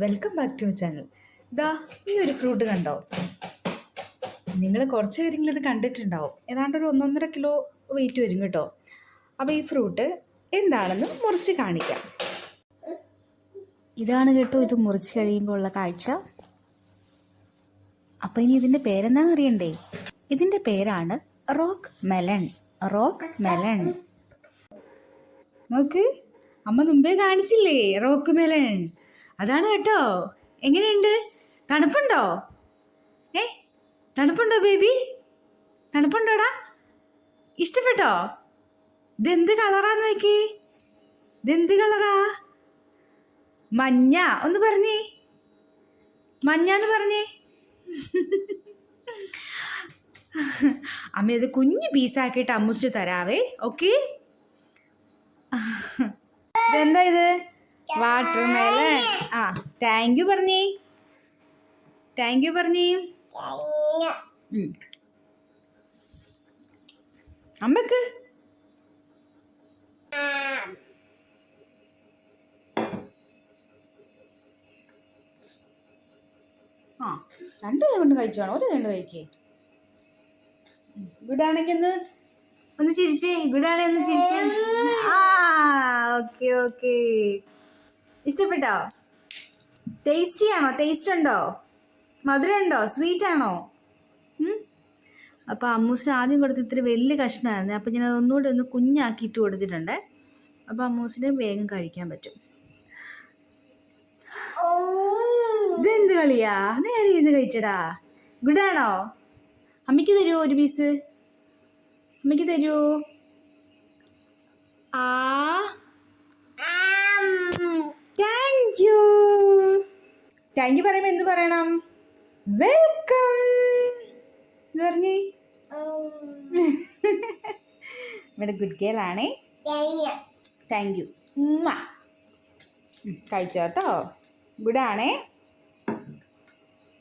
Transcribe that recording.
Welcome back to my channel. ഇതാ ഈ ഒരു ഫ്രൂട്ട് കണ്ടോ? നിങ്ങൾ കുറച്ച് പേരെങ്കിലും ഇത് കണ്ടിട്ടുണ്ടാവും. ഏതാണ്ട് ഒരു 1.5 കിലോ വെയിറ്റ് വരും കേട്ടോ. അപ്പോൾ ഈ ഫ്രൂട്ട് എന്താണെന്ന് മുറിച്ച് കാണിക്കാം. ഇതാണ് കേട്ടോ ഇത് മുറിച്ച് കഴിയുമ്പോൾ ഉള്ള കാഴ്ച. അപ്പോൾ ഇനി ഇതിൻ്റെ പേരെന്താണെന്ന് അറിയണ്ടേ? ഇതിൻ്റെ പേരാണ് റോക്ക് മെലൺ. Rock melon. നോക്ക്, അമ്മ മുമ്പേ കാണിച്ചില്ലേ റോക്ക് മെലൺ? അതാണ് കേട്ടോ. എങ്ങനെയുണ്ട്? തണുപ്പുണ്ടോ? തണുപ്പുണ്ടോ ബേബി? തണുപ്പുണ്ടോടാ? ഇഷ്ടപ്പെട്ടോ? ഇതെന്ത് കളറാന്ന് നോക്കി. ഇതെന്ത് കളറാ? മഞ്ഞ. ഒന്ന് പറഞ്ഞേ, മഞ്ഞന്ന് പറഞ്ഞേ. അമ്മ ഇത് കുഞ്ഞു പീസാക്കിയിട്ട് അമ്മൂസിട്ട് തരാവേ. ഓക്കെ. ഇതെന്താ ഇത്? Water melon. താങ്ക് യു പറഞ്ഞേ. താങ്ക് യു പറഞ്ഞേ. അമ്മക്ക് രണ്ട് കൊണ്ട് കഴിച്ചാണോ? ഒരു രണ്ട് കഴിക്കേ. ഗുഡാണെങ്കിൽ ഒന്ന് ചിരിച്ചേ. ഗുഡാണെ ഒന്ന് ചിരിച്ചേ. Okay okay. ഇഷ്ടപ്പെട്ടോ? ടേസ്റ്റി ആണോ? ടേസ്റ്റ് ഉണ്ടോ? മധുരം ഉണ്ടോ? സ്വീറ്റ് ആണോ? അപ്പോൾ അമ്മൂസിന് ആദ്യം കൊടുത്ത് ഇത്തിരി വലിയ കഷ്ണമായിരുന്നു. അപ്പോൾ ഞാൻ ഒന്നുകൂടി ഒന്ന് കുഞ്ഞാക്കിയിട്ട് കൊടുത്തിട്ടുണ്ട്. അപ്പോൾ അമ്മൂസിന് വേഗം കഴിക്കാൻ പറ്റും. ഇതെന്ത് കളിയാ? നേരെ ഇരുന്ന് കഴിച്ചടാ. ഗുഡാണോ? അമ്മയ്ക്ക് തരുമോ ഒരു പീസ്? അമ്മയ്ക്ക് തരുമോ? Thank you. താങ്ക് യു പറയുമ്പോൾ എന്ത് പറയണം? വെൽക്കം എന്ന് പറഞ്ഞേ. ഇവിടെ ഗുഡ് ഗേൾ ആണേ. Thank you. കഴിച്ചോ കേട്ടോ. ഗുഡാണേ.